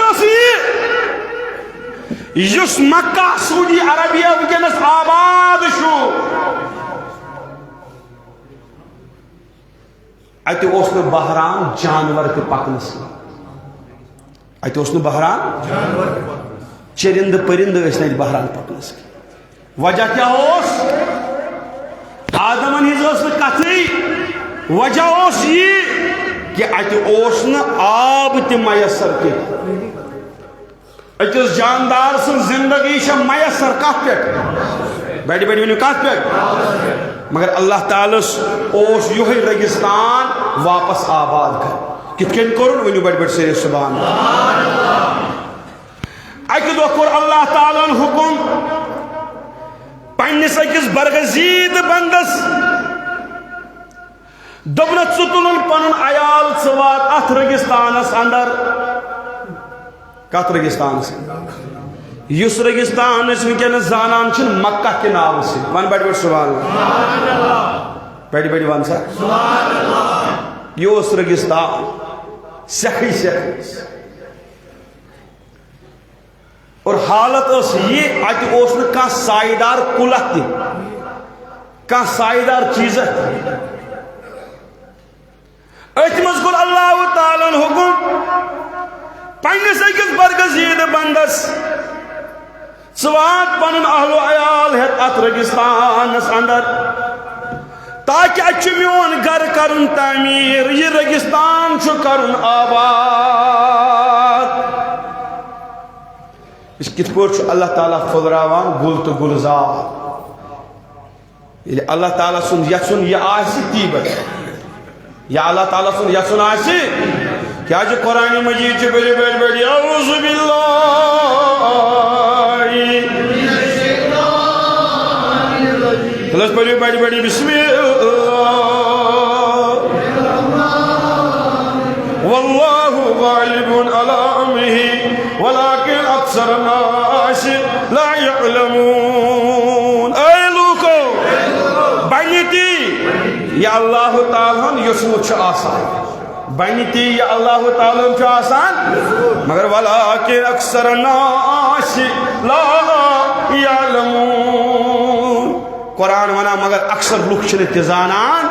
युस मक्का सऊदी अरबिया वनस आबाद अत बहरान जानवर ते पकनस अत बहरान चरिंद परिंद बहरान पकनस वजह क्या आदमन हिज कथई वजह यह कि अत आब ते मयसर अकिस जानदार सं जिंदगी मयसर कत पे बड़ी बड़ी वन कत पे मगर अल्लाह ताला यो रेगिस्तान वापस आबाद कर कित कोर वन बड़ी बड़ी से सुभान अक दो कोर अल्लाह ताला हुकुम पन्निस अकिस बरगजीद बंदस दोपन छु तुल पन अयाल वात अथ रेगिस्तानस अंदर कत रेगिस्तान युस रेगिस्तान वनस जानान मक्का के नाव से वन बड़ी बड़ी सुभान बड़ी बड़ी वन सा यह रेगिस्तान सेखी सेख और हालत ये अत साइदार कुलत तह साइदार चीज अथ मज कोर अल्लाह ताला हुकुम पन्निस अकिस बरगजीद बंदस वात पन अहलो अयाल हेत अत रेगिस्तानस अंदर ताकि अच मोन घर करुन तामीर यह रेगिस्तान करुन आबाद कित पे अल्लाह ताला फुलरावान गुल तो गुलजार अल्लाह ताला सुन यचुन यह ती बच या अल्लाह ताला सुन यचुन क्या जो कुरान मजीद बड़ी बड़ी बड़ी औज़ु बिल्लाहि प्लस बड़ी बड़ी बड़ी बिस्मिल्लाह वल्लाहु गालिबुन अला अम्रिही वलाकिन अक्सर नास ला यअलमून ऐ लोगो बनिती या अल्लाह ताला यसमुत आसान बनती या अल्लाह ताला आसान मगर वलाकिन अक्सर नास ला यअलमून कुरान वना मगर अक्सर लुक जानान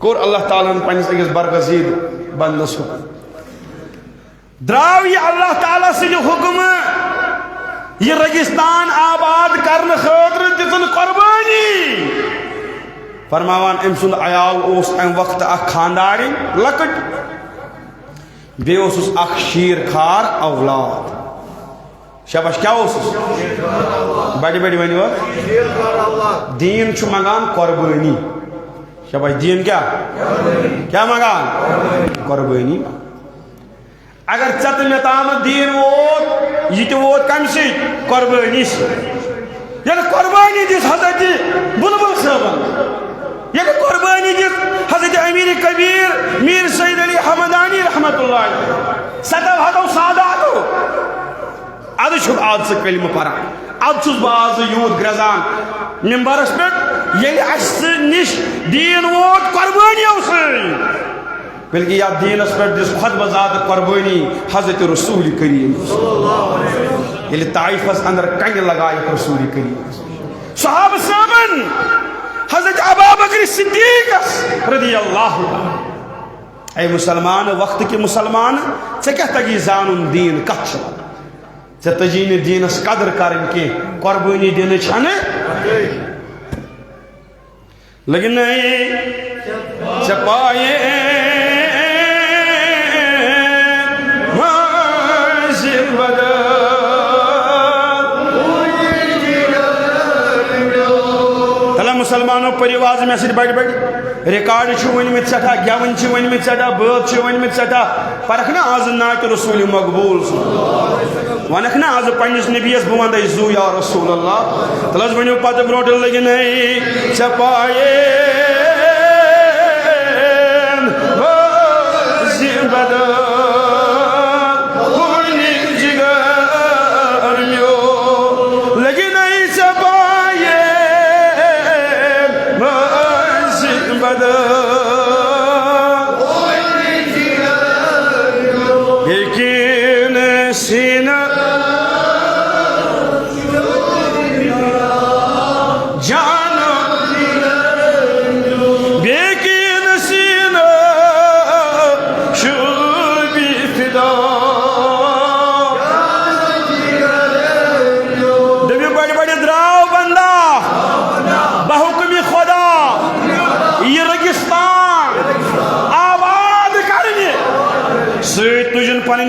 कोर अल्लाह ताला पन्निस अकिस बरगजीद बंदस हुकुम द्राव यह अल्लाह ताला से हुकुम यह रेगिस्तान आबाद करने खातिर दितन कुर्बानी फरमावान अम सुंद अयाल अम वक्त खानदारी लकट बे शीर खार औलाद शबाश क्या बड़ी बड़ी वन दीन मंगान कुर्बानी शबाश दीन क्या मंगान कुर्बानी अगर चत मे ताम दीन वोत यह वोत कम कुर्बानी ये कुर्बानी दिस हजरत बुलबुल साहब ये कुर्बानी दिस हजरत अमीर कबीर मीर सईद अली हमदानी रहमतुल्लाह सतव हतो सादातो अद कलम परान अब बह यूत ग्रजान मिम्बरस पे निश दीन वोत कुर्बानी बल्कि या दीनस पे दिस खुद बजात कुर्बानी हजरत रसूल करीम ये ताइफस अंदर कंग लगाए रसूल करीम सहाब सामन हजरत अबू बकर सिद्दीक रज़ियल्लाहु ऐ मुसलमान वक्त के मुसलमान से क्या तगी जानून दीन कच्छ से तजी ने दीनस कदर करन के कुर्बानी देने छने लेकिन नहीं चपाए मुसलमानों परिवार में बड़ बड़ रिकॉर्ड वनमित सठा गेवन वनमित सठा बत वनमित सठा परख ना आज नात रसूल मकबूल वनक ना आज पन्निस नबीस बह वंद जू या रसूल अल्लाह तलस वनो पत ब्रोट लगिन चपाए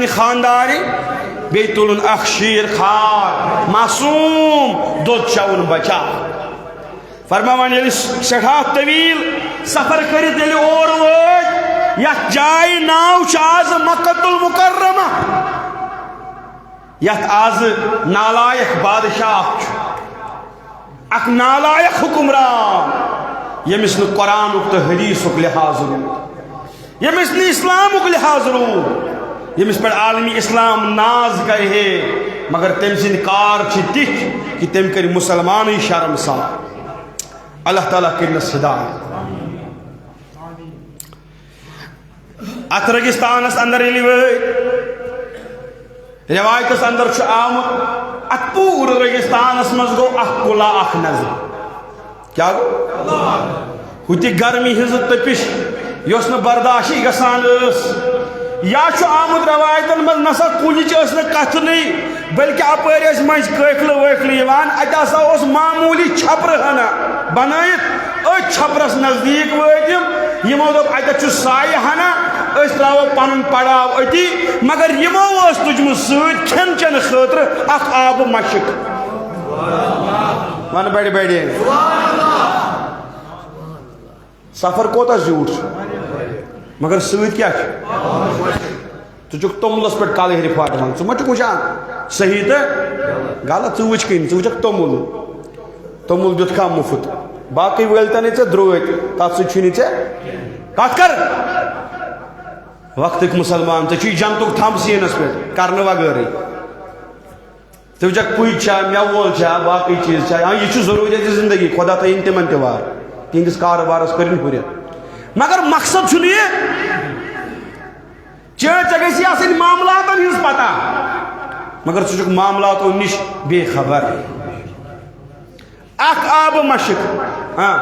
पन्नी खानदारी बे तुलन अख शीर खार मासूम दुध चवन बचा फरमान ये सठा तवील सफर कर और वो यथ जाय नाव आज मक्कतुल मुकर्रमा यथ आज नालायक बादशाह अख नालायक हुक्मरान यमिस न कुरान तो हदीस लिहाज यमिस न इस्लाम लिहाज रू यमिस पे आलमी इस्लाम नाज करे मगर तम सिंद कार तिथ कि तम कर मुसलमान शर्म सा अल्लाह ताला करनस हिदायत अत रेगिस्तानस अंदर रिवायत अंदर आमुत अत पूर रेगिस्तानस मज गो अख कुला अख नजर क्या गो हुति गर्मी हिज तपिश योस न बर्दाशी गसान या आमुत रवायतन मज नसा कुलिच कथ बल्कि अपर मज कखल वखल अत मामूली छपर हना बनायत अ छपरस नजदीक वम यमो दोप अत साय हना त्रो पन पड़ाव अति मगर यमो तुजम सैन चन खतर अख आब मशक वन बड़े बड़े सफर कोता झूठ मगर सत क्या तुक तोमुलस पे कल रिफाट वन च वुचान सही तो गलत वुच कन वुचक तोमुल दुत कह मुफ्त बाकी वलतन द्रोत तथ सही कत कर वक्त मुसलमान चे जनतुक थम सीनस पे कर वगैर तो वुचक पुज मेवोल बाकी चीज यह जरूरत जिंदगी खुदा थन तिमन तवार तिंदिस कारोबारस कर हुर मगर मकसद ये चे मामलातन हिज पता मगर सह मामलातों निश बेखबर अख आब मशक हाँ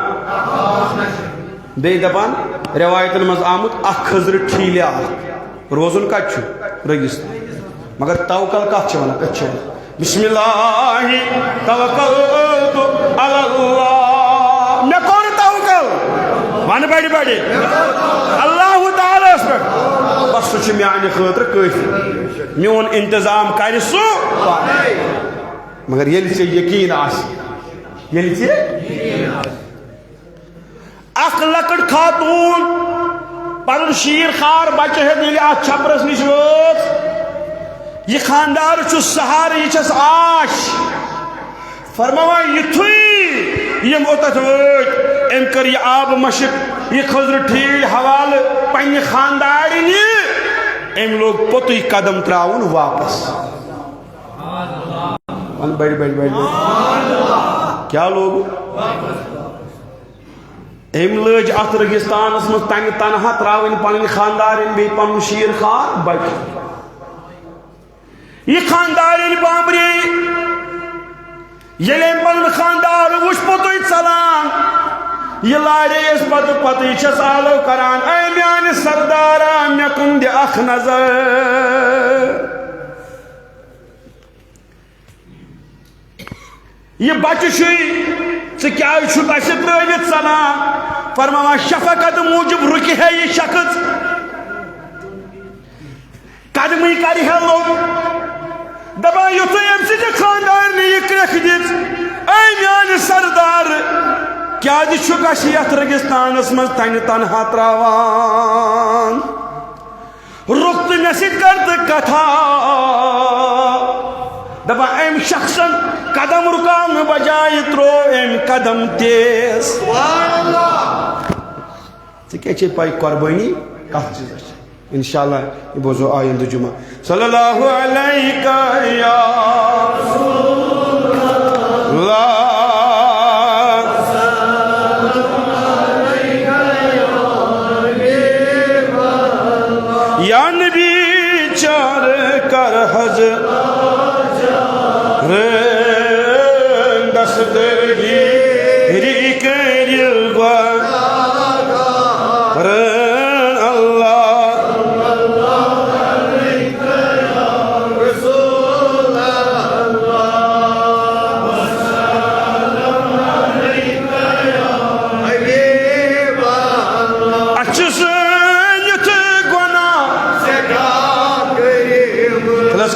बे दपान रिवायतन मज आमुत अख खजर ठीलिया रोजुन कत रेगिस्तान मगर तवक्कल कत वन कत बिस्मिल्लाहि तवक्कलतु अलल्लाह मे कोर तवक्कल वन बड़े बड़े अल्लाह ताला पे बस सह माने खतर काफी मोन इंतजाम कर मगर ये यकीन अख लकड़ खातून पन शीर खार बच्चे है छपरस नश वो यह खानदार सहार यह आश फरमा युथु यम ओत अम कर यह आब मशक यह खजर ठील हवाल पन्ने खानदार अम लोग पोत कदम त्राउन वापस बड़ी बड़ी बड़ी क्या लोग अम लज अत रेगिस्तानस मज तन तनहा त्रावन पन खानदार बे पन शीर खार बच यह खानदार बामरे ये पन खानदार वुच पोत चलान यह लाड़े पत आलो करान ऐ म्यान सरदारा मे कुन दि अख नजर यह बच्चे क्या त्रवित सलाम फरमा शफकत मूजब रुक है यह शख्स कदम कर लोग दपा युथ अम खानदार ने यह क्रख दित म्यान सरदार क्या यथ रेगिस्तानस मज तन तनहा त्रावान रुख तो मे सत कथा दपा अम शख्सन कदम रुकान बजाय त्रो अम कदम तेज क्या पाई कुर्बानी कत चीज इंशाअल्लाह ये बोझो आयंद जुमा सल्लल्लाहु अलैहि या या नबी चार कर हज रे दस्तगी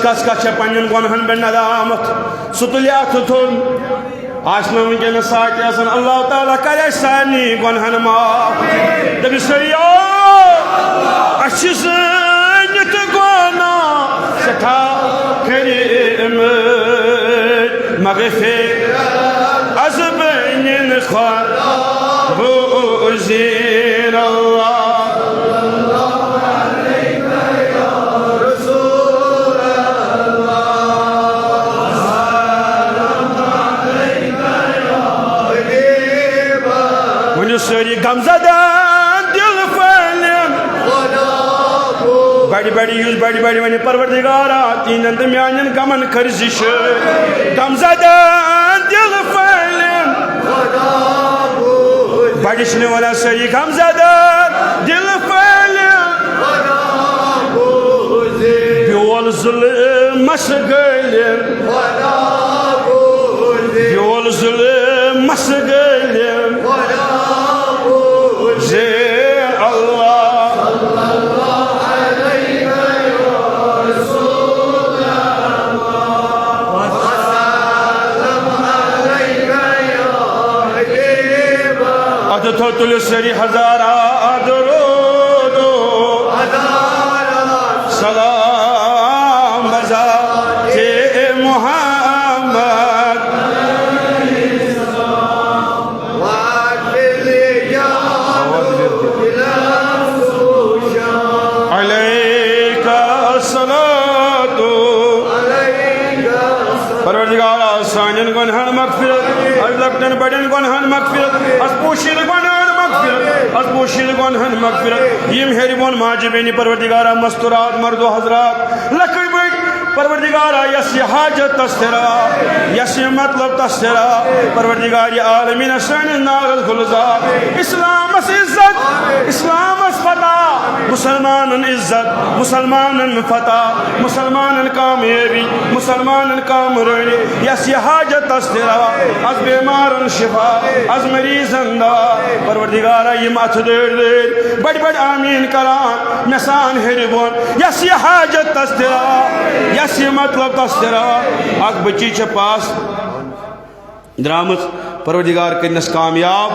कस कस पन्न गुनहन पे नदामत सह तुल थुन वनकन साथ अल्लाह ताला कर सानी गुनहन माफ दमिस ज़ानित गुना सठा करिम मग़फ़िरत अज़ बैनिन ख़ुज़ीर अल्लाह सारी गमज़दान दिल फैलन बड़ी बड़ी यूज बड़ी बड़ी वन परवरदिगारा तीनन तो म्यानन गमन खर्जिश गमज़दान दिल फैलन बड़ी शने वाला सारी गमज़दान दिल फैलन ब्योल ज़ुल्म मशगलन ब्योल ज़ुल्म मशगलन तुल सरी हजारा दरूदो सलाम बजाते मोहम्मद अलैका सलातो परवरदिगारा सानिन गुनहन मग़फ़िरत अज़ लक्तन बड़न गुनहन मग़फ़िरत अज़ पोशीद गुनहन अज़पोशीद गुनहन मग़फ़िरत यम हेरिबोन माजिबेनी परवरदिगारा मस्तूरात मर्दो हजरात लकड़ बड़ परवरदिगारा यस हाजत तस्तेरा यस मतलब तस्तेरा परवरदिगार आलमीन सन नागल खुलजा इस्लाम इज्जत इस्लाम फतह मुसलमान इज्जत मुसलमान फतह मुसलमान कामयाबी मुसलमान कामरानी यस हाजत तस्तेरा अज़ बीमारन शिफा अज़ मरीजन दवा परवरदिगारा यम अथ देर बड़ बड़ आमीन करान मसान हेरिबोन यस हाजत तस्तेरा यस मतलब तस्तेरा अख बच्ची पास द्रामत परवरदिगार करनस कामयाब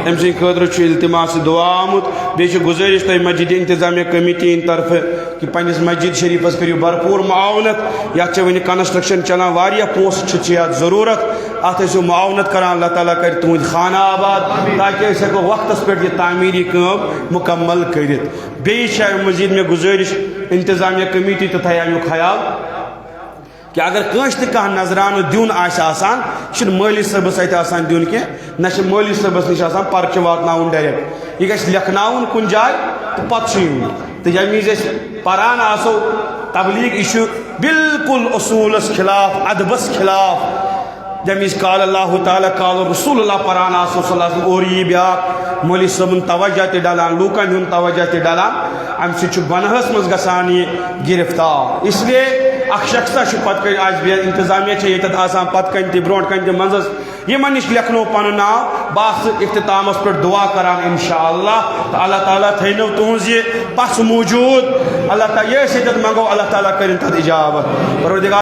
अम सद खतर इल्तिमास दुआ आमुत बे गुजारिश तुम मस्जिद इंतजामिया कमेटी तरफ कि पन्निस मस्जिद शरीफस करियो भरपूर मुआवनत या वन कंस्ट्रक्शन चलान वारिया पोस जरूरत अत मुआवनत करान अल्लाह ताला कर तुंद खाना आबाद ताकि हेको वक्त पे यह तामीरी काम मुकम्मल कर बे मजीद में गुजारिश इंतजामिया कमेटी तो थया अमुक ख्याल कि अगर कंस कह नजरान दिन आसान माली सबस अत दिन कह ना माली सबस नश पर्च वातन डायरेक्ट यह गि लेखन कुन जाए तो पत् तो यम पारान आसो तबलीग यह बिल्कुल असूलस खिलाफ अदबस खिलाफ जम काल अल्लाह ताला काल रसूल पारान आसो और यह ब्या मौली सबन तवज्जो त डालान लूकन हुन तवज्जो त डालान अम गुनहस मज गसान यह गिरफ्तार इसलिए अख शख्सा पत आज इंतजामिया ये पत कन ब्रो कन मंजस यमन नश लेखनो पन नाव बस इख्तितामस पे दुआ करान इंशाअल्लाह तो अल्लाह ताला थो तुज यह पस मौजूद अल्लाह ताला ये मंगो अल्लाह ताला कर इजाबत परवरदिगार